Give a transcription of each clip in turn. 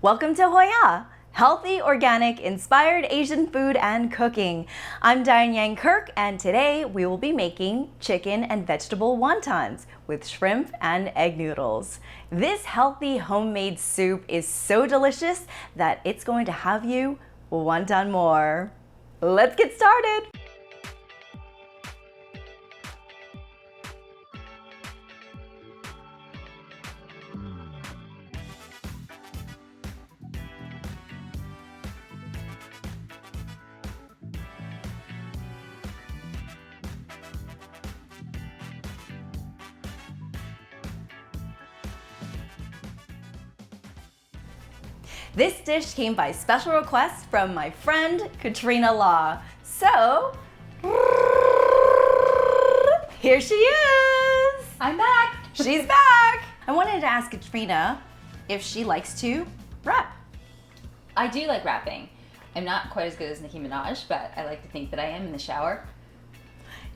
Welcome to HOIA, healthy, organic, inspired Asian food and cooking. I'm Diane Yang Kirk, and today we will be making chicken and vegetable wontons with shrimp and egg noodles. This healthy homemade soup is so delicious that it's going to have you wonton more. Let's get started. This dish came by special request from my friend Katrina Law. So, here she is. I'm back. She's back. I wanted to ask Katrina if she likes to wrap. I do like wrapping. I'm not quite as good as Nicki Minaj, but I like to think that I am in the shower.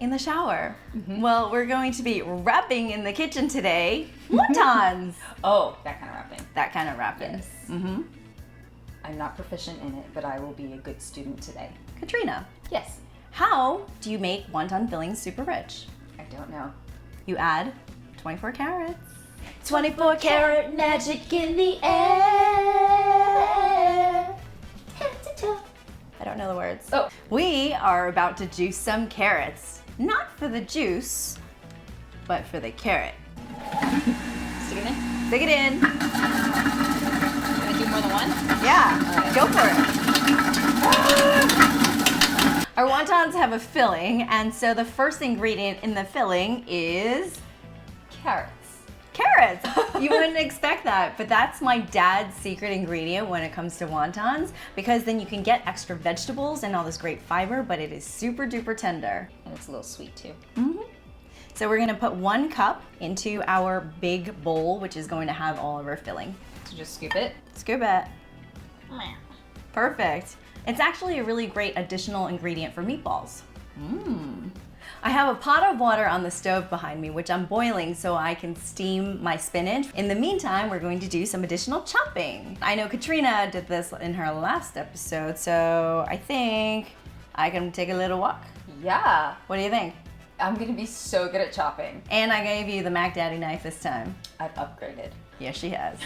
In the shower. Well, we're going to be wrapping in the kitchen today. Wontons. Oh, that kind of wrapping. That kind of wrapping. Yes. I'm not proficient in it, but I will be a good student today. Katrina, Yes. how do you make wonton fillings super rich? I don't know. You add 24 carrots. 24 karat magic in the air. I don't know the words. Oh. We are about to juice some carrots. Not for the juice, but for the carrot. Stick it in. Stick it in. Can I do more than one? Yeah, Alright. go for it. Our wontons have a filling, and so the first ingredient in the filling is Carrots. carrots. You wouldn't expect that, but that's my dad's secret ingredient when it comes to wontons, because then you can get extra vegetables and all this great fiber, but it is super duper tender. And it's a little sweet too. So we're gonna put 1 cup into our big bowl, which is going to have all of our filling. So just scoop it. Scoop it. Perfect. It's actually a really great additional ingredient for meatballs. I have a pot of water on the stove behind me, which I'm boiling so I can steam my spinach. In the meantime, we're going to do some additional chopping. I know Katrina did this in her last episode, so I think I can take a little walk. Yeah. What do you think? I'm gonna be so good at chopping. And I gave you the Mac Daddy knife this time. I've upgraded. Yes, she has.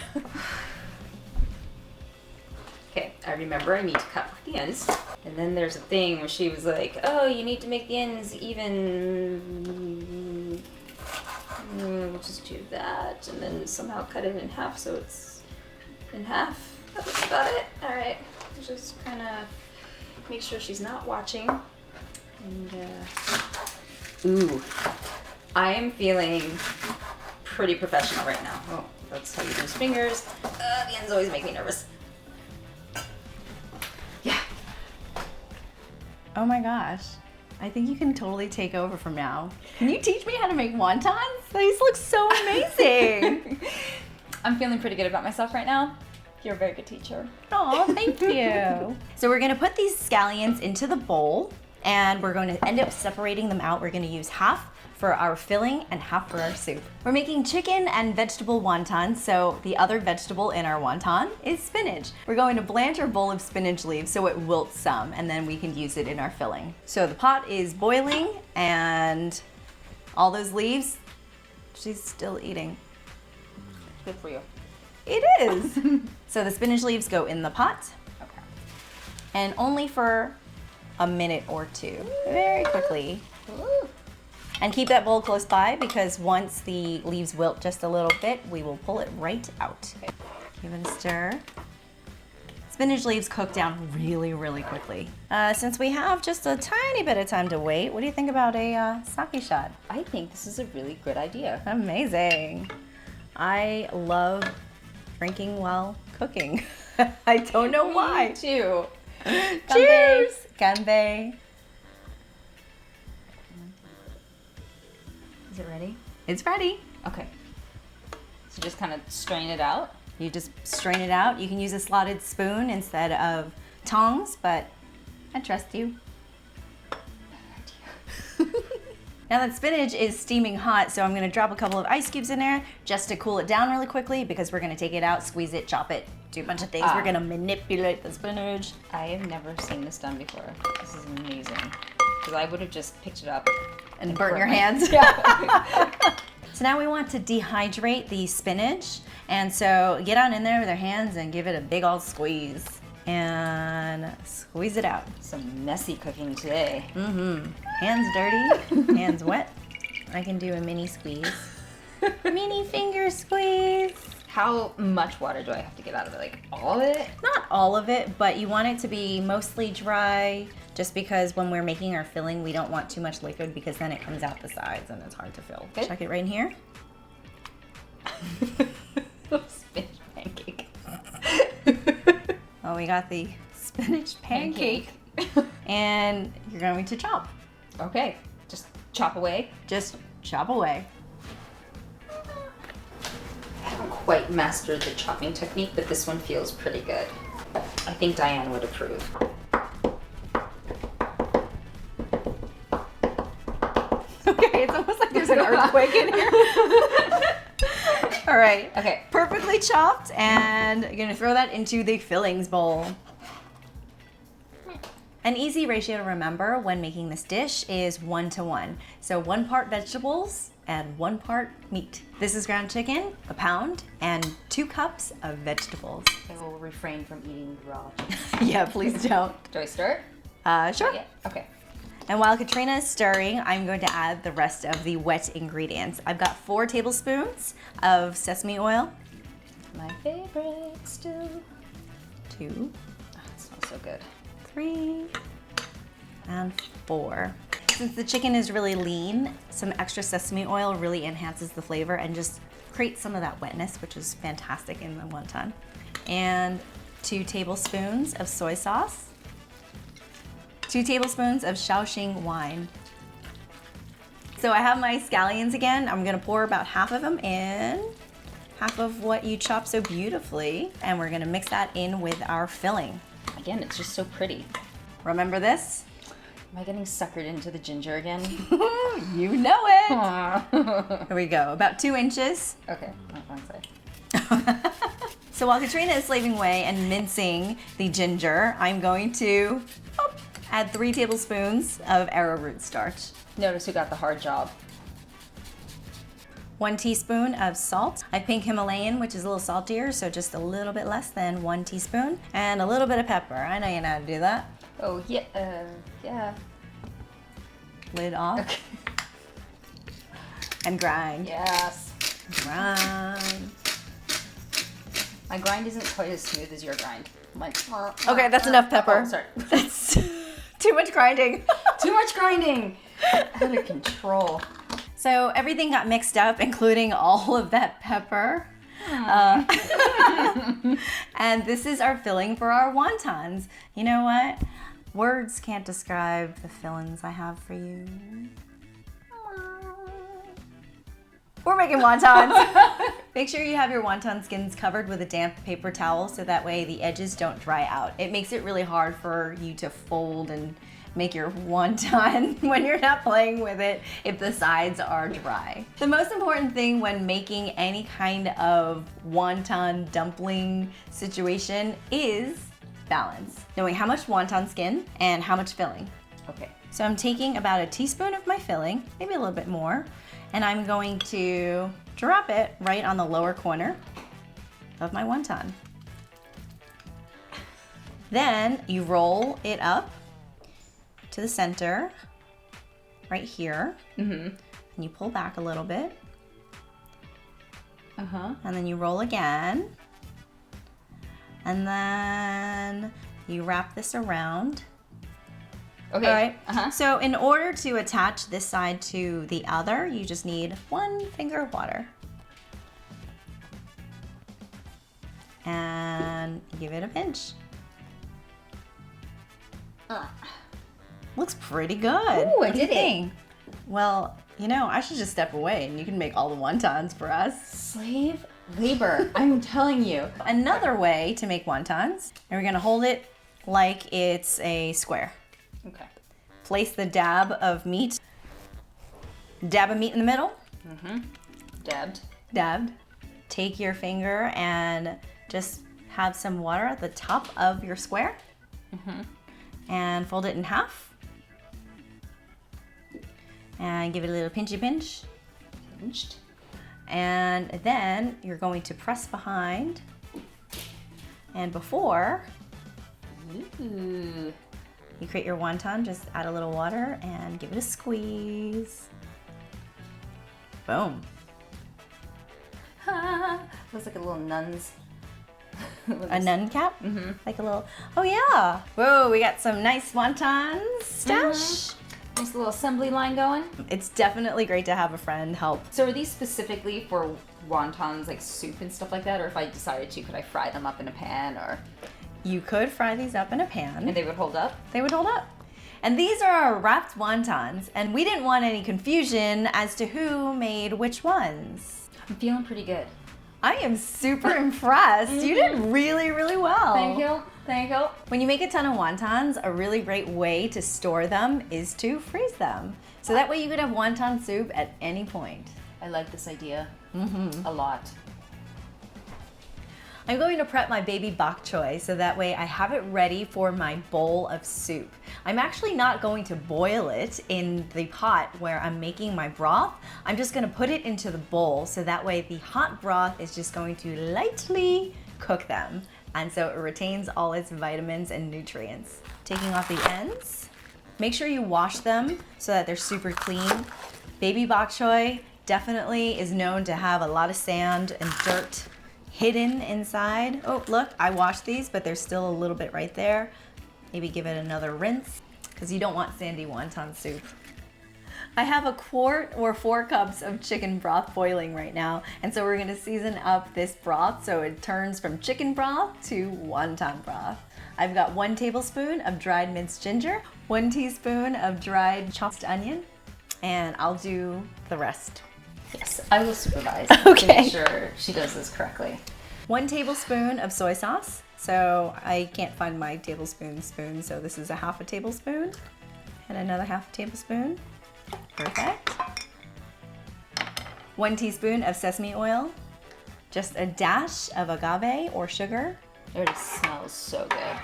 Okay, I remember I need to cut off the ends. And then there's a thing where she was like, oh, you need to make the ends even. We'll just do that. And then somehow cut it in half so it's in half. That was about it. All right, just kind of make sure she's not watching. And, ooh, I am feeling pretty professional right now. Oh, that's how you use fingers. The ends always make me nervous. Yeah. Oh my gosh. I think you can totally take over from now. Can you teach me how to make wontons? These look so amazing. I'm feeling pretty good about myself right now. You're a very good teacher. Oh, thank you. So we're gonna put these scallions into the bowl, and we're going to end up separating them out. We're gonna use half for our filling and half for our soup. We're making chicken and vegetable wontons, so the other vegetable in our wonton is spinach. We're going to blanch our bowl of spinach leaves so it wilts some, and then we can use it in our filling. So the pot is boiling, and all those leaves, she's still eating. Good for you. It is. So the spinach leaves go in the pot, Okay. and only for a minute or two, very quickly. Ooh. And keep that bowl close by, because once the leaves wilt just a little bit, we will pull it right out. Okay. Give it a stir. Spinach leaves cook down really, really quickly. Since we have just a tiny bit of time to wait, what do you think about a sake shot? I think this is a really good idea. Amazing. I love drinking while cooking. I don't know why. Me too. Cheers! Kanbei. Is it ready? It's ready. Okay. So just kind of strain it out. You just strain it out. You can use a slotted spoon instead of tongs, but I trust you. Now that spinach is steaming hot, so I'm gonna drop a couple of ice cubes in there just to cool it down really quickly, because we're gonna take it out, squeeze it, chop it, do a bunch of things. We're gonna manipulate the spinach. I have never seen this done before. This is amazing. Because I would have just picked it up And burn your hands. Yeah. So now we want to dehydrate the spinach. And so get on in there with your hands and give it a big old squeeze. And squeeze it out. Some messy cooking today. Hands dirty, hands wet. I can do a mini squeeze. Mini finger squeeze. How much water do I have to get out of it? Like all of it? Not all of it, but you want it to be mostly dry, just because when we're making our filling, we don't want too much liquid because then it comes out the sides and it's hard to fill. Okay. Chuck it right in here. Spinach pancake. Oh, we got the spinach pancake. And you're going to chop. Okay, just chop away. Just chop away. I haven't quite mastered the chopping technique, but this one feels pretty good. I think Diane would approve. Okay, it's almost like there's an earthquake in here. All right. Okay. Perfectly chopped, and you're gonna throw that into the fillings bowl. An easy ratio to remember when making this dish is 1:1. So 1 part vegetables and 1 part meat. This is ground chicken, a pound, and 2 cups of vegetables. I will refrain from eating raw. Yeah, please don't. Do I start? Sure. Yeah. Okay. And while Katrina is stirring, I'm going to add the rest of the wet ingredients. I've got 4 tablespoons of sesame oil. My favorite still. 2, Oh, it smells so good. 3, and 4. Since the chicken is really lean, some extra sesame oil really enhances the flavor and just creates some of that wetness, which is fantastic in the wonton. And 2 tablespoons of soy sauce. 2 tablespoons of Shaoxing wine. So I have my scallions again. I'm gonna pour about half of them in, half of what you chopped so beautifully, and we're gonna mix that in with our filling. Again, it's just so pretty. Remember this? Am I getting suckered into the ginger again? You know it. Aw. Here we go, about 2 inches. Okay, not wrong side. So while Katrina is slaving away and mincing the ginger, I'm going to add 3 tablespoons of arrowroot starch. Notice who got the hard job. 1 teaspoon of salt. I pink Himalayan, which is a little saltier, so just a little bit less than 1 teaspoon. And a little bit of pepper. I know you know how to do that. Oh, yeah, yeah. Lid off. Okay. And grind. Yes. Grind. My grind isn't quite as smooth as your grind. I'm like, Okay, that's enough pepper. Oh, sorry. That's too much grinding. Too much grinding. Out of control. So everything got mixed up, including all of that pepper. And this is our filling for our wontons. You know what? Words can't describe the fillings I have for you. We're making wontons. Make sure you have your wonton skins covered with a damp paper towel so that way the edges don't dry out. It makes it really hard for you to fold and make your wonton when you're not playing with it if the sides are dry. The most important thing when making any kind of wonton dumpling situation is balance. Knowing how much wonton skin and how much filling. Okay. So I'm taking about a teaspoon of my filling, maybe a little bit more, and I'm going to drop it right on the lower corner of my wonton. Then you roll it up to the center, right here, and you pull back a little bit, and then you roll again, and then you wrap this around. Okay. All right. So in order to attach this side to the other, you just need 1 finger of water. And give it a pinch. Looks pretty good. Ooh, What I do you did it. think? Well, you know, I should just step away and you can make all the wontons for us. Slave labor. I'm telling you. Another way to make wontons, and we're gonna hold it like it's a square. Okay. Place the dab of meat in the middle. Dabbed. Dabbed. Take your finger and just have some water at the top of your square. And fold it in half. And give it a little pinchy pinch. Pinched. And then you're going to press behind. And before Ooh. you create your wonton, just add a little water and give it a squeeze. Boom. Looks like a little nun's. A nun cap? Like a little, oh yeah. Whoa, we got some nice wontons stash. Nice little assembly line going. It's definitely great to have a friend help. So are these specifically for wontons, like soup and stuff like that? Or if I decided to, could I fry them up in a pan or? You could fry these up in a pan. And they would hold up? They would hold up. And these are our wrapped wontons, and we didn't want any confusion as to who made which ones. I'm feeling pretty good. I am super impressed. You did really, really well. Thank you. Thank you. When you make a ton of wontons, a really great way to store them is to freeze them. So that way you could have wonton soup at any point. I like this idea a lot. I'm going to prep my baby bok choy so that way I have it ready for my bowl of soup. I'm actually not going to boil it in the pot where I'm making my broth. I'm just going to put it into the bowl so that way the hot broth is just going to lightly cook them. And so it retains all its vitamins and nutrients. Taking off the ends. Make sure you wash them so that they're super clean. Baby bok choy definitely is known to have a lot of sand and dirt hidden inside. Oh, look, I washed these, but there's still a little bit right there. Maybe give it another rinse because you don't want sandy wonton soup. I have a quart or 4 cups of chicken broth boiling right now, and so we're gonna season up this broth so it turns from chicken broth to wonton broth. I've got 1 tablespoon of dried minced ginger, 1 teaspoon of dried chopped onion, and I'll do the rest. Yes, I will supervise Okay. to make sure she does this correctly. 1 tablespoon of soy sauce. So I can't find my tablespoon spoon, so this is a half a tablespoon. And another half a tablespoon. Perfect. 1 teaspoon of sesame oil. Just a dash of agave or sugar. It already smells so good.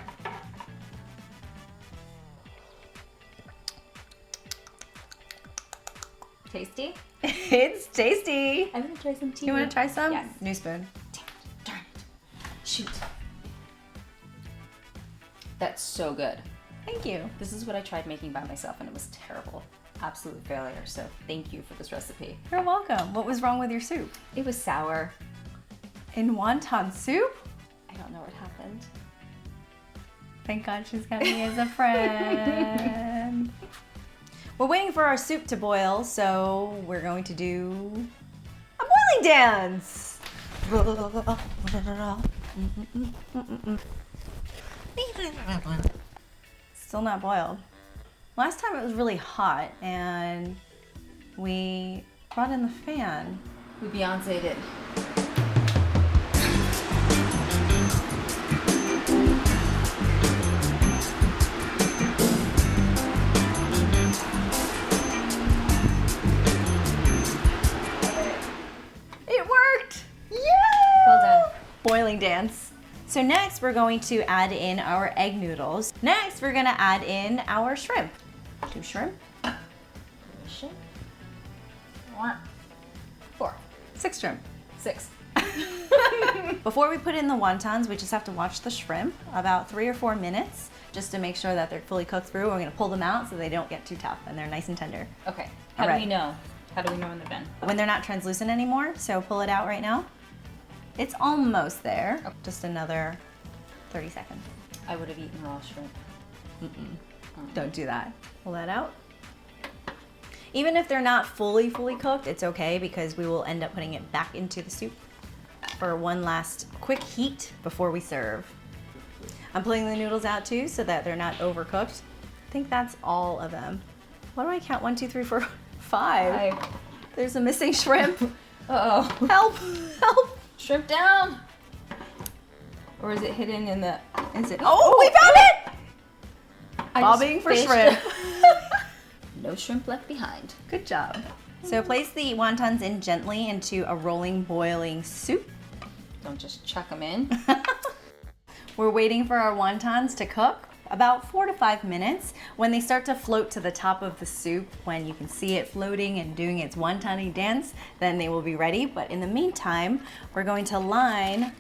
Tasty? It's tasty. I'm gonna try some tea. You want to try some? Yes. New spoon. Darn it. Shoot. That's so good. Thank you. This is what I tried making by myself and it was terrible. Absolute failure. So thank you for this recipe. You're welcome. What was wrong with your soup? It was sour. In wonton soup? I don't know what happened. Thank God she's got me as a friend. We're waiting for our soup to boil, so we're going to do a boiling dance. Still not boiled. Last time it was really hot and we brought in the fan. We Beyonce'd it. It worked! Yay! Well done. Boiling dance. So next we're going to add in our egg noodles. Next we're gonna add in our shrimp. 2 shrimp. 1, 4, 6 shrimp. 6. Before we put in the wontons, we just have to watch the shrimp about 3 or 4 minutes just to make sure that they're fully cooked through. We're gonna pull them out so they don't get too tough and they're nice and tender. Okay. How All do right. we know? How do we know when they're done? When they're not translucent anymore, so pull it out right now. It's almost there. Just another 30 seconds. I would have eaten raw shrimp. Don't do that. Pull that out. Even if they're not fully cooked, it's okay because we will end up putting it back into the soup for one last quick heat before we serve. I'm pulling the noodles out too so that they're not overcooked. I think that's all of them. What do I count? 1, 2, 3, 4, 5. There's a missing shrimp. Uh-oh. Help! Help! Shrimp down! Or is it hidden in the... Is it? Oh, we found it! I Bobbing just for fished. shrimp. No shrimp left behind. Good job. So place the wontons in gently into a rolling boiling soup. Don't just chuck them in. We're waiting for our wontons to cook about 4 to 5 minutes. When they start to float to the top of the soup, when you can see it floating and doing its wonton-y dance, then they will be ready. But in the meantime, we're going to line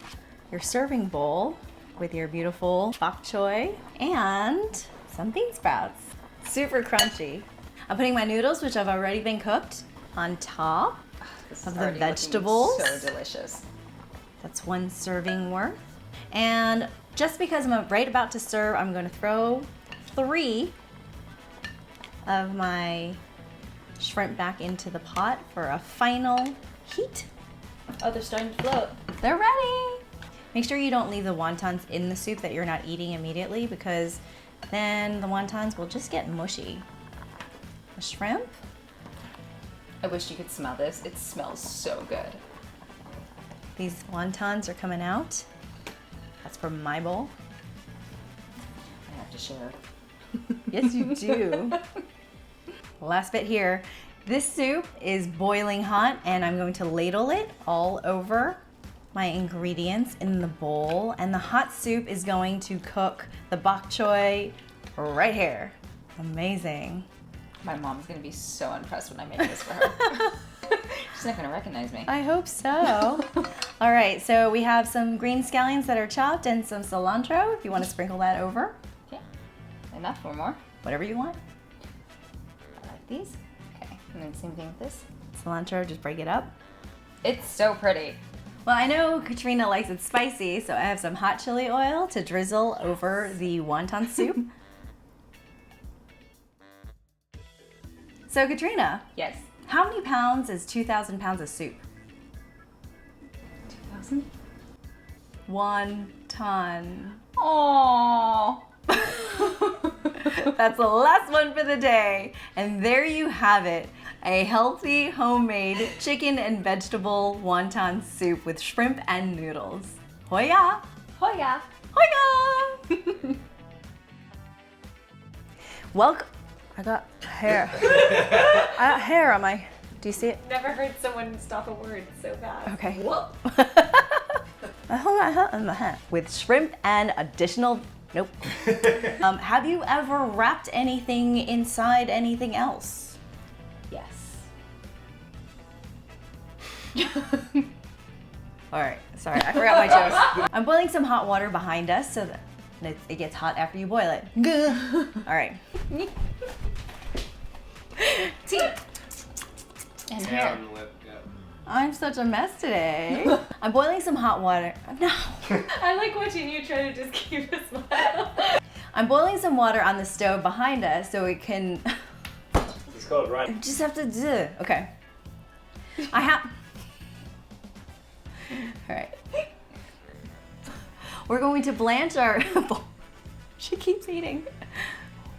your serving bowl with your beautiful bok choy and some bean sprouts. Super crunchy. I'm putting my noodles, which have already been cooked, on top of the vegetables. So delicious. That's 1 serving worth. And just because I'm right about to serve, I'm going to throw 3 of my shrimp back into the pot for a final heat. Oh, they're starting to float. They're ready. Make sure you don't leave the wontons in the soup that you're not eating immediately, because then the wontons will just get mushy. The shrimp. I wish you could smell this. It smells so good. These wontons are coming out. That's from my bowl. I have to share. Yes, you do. Last bit here. This soup is boiling hot, and I'm going to ladle it all over my ingredients in the bowl. And the hot soup is going to cook the bok choy right here. Amazing. My mom's gonna be so impressed when I make this for her. She's not gonna recognize me. I hope so. All right, so we have some green scallions that are chopped and some cilantro, if you want to sprinkle that over. Yeah, enough or more? Whatever you want. I like these. Okay, and then same thing with this. Cilantro, just break it up. It's so pretty. Well, I know Katrina likes it spicy, so I have some hot chili oil to drizzle over the wonton soup. So Katrina, Yes. how many pounds is 2,000 pounds of soup? 2,000? 1 ton. Aww. That's the last one for the day. And there you have it. A healthy, homemade chicken and vegetable wonton soup with shrimp and noodles. HOIA! HOIA. HOIA! Welcome. I got hair. I got hair on my. Do you see it? Never heard someone stop a word so fast. Okay. Whoa. With shrimp and additional. Nope. Have you ever wrapped anything inside anything else? Yes. All right. Sorry, I forgot my jokes. I'm boiling some hot water behind us so that it gets hot after you boil it. All right. Tea. And hair. I'm such a mess today. I'm boiling some hot water. No. I like watching you try to just keep a smile. I'm boiling some water on the stove behind us so it can. It's called right. You just have to do. Okay. I have. All right. We're going to blanch our. She keeps eating.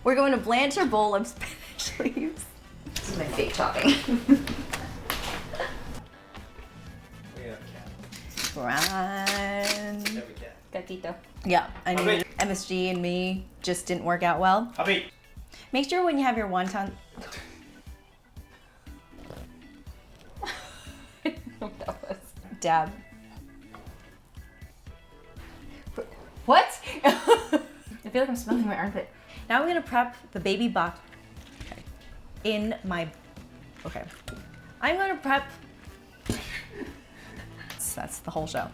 We're going to blanch our bowl of spinach leaves. This is my fake chopping. We have a cat. Brand. Every cat. Gatito. Yeah, I knew MSG and me just didn't work out well. Puppy. Make sure when you have your wonton. What that was. Dab. What? I feel like I'm smelling my armpit. Now we're gonna prep the baby bok. Okay. In my. Okay. I'm gonna prep. That's the whole show.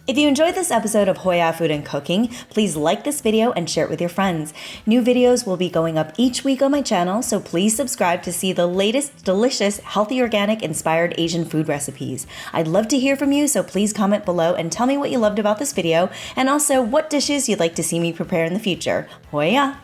If you enjoyed this episode of HOIA Food and Cooking, please like this video and share it with your friends. New videos will be going up each week on my channel, so please subscribe to see the latest delicious, healthy, organic, inspired Asian food recipes. I'd love to hear from you, so please comment below and tell me what you loved about this video, and also what dishes you'd like to see me prepare in the future. HOIA!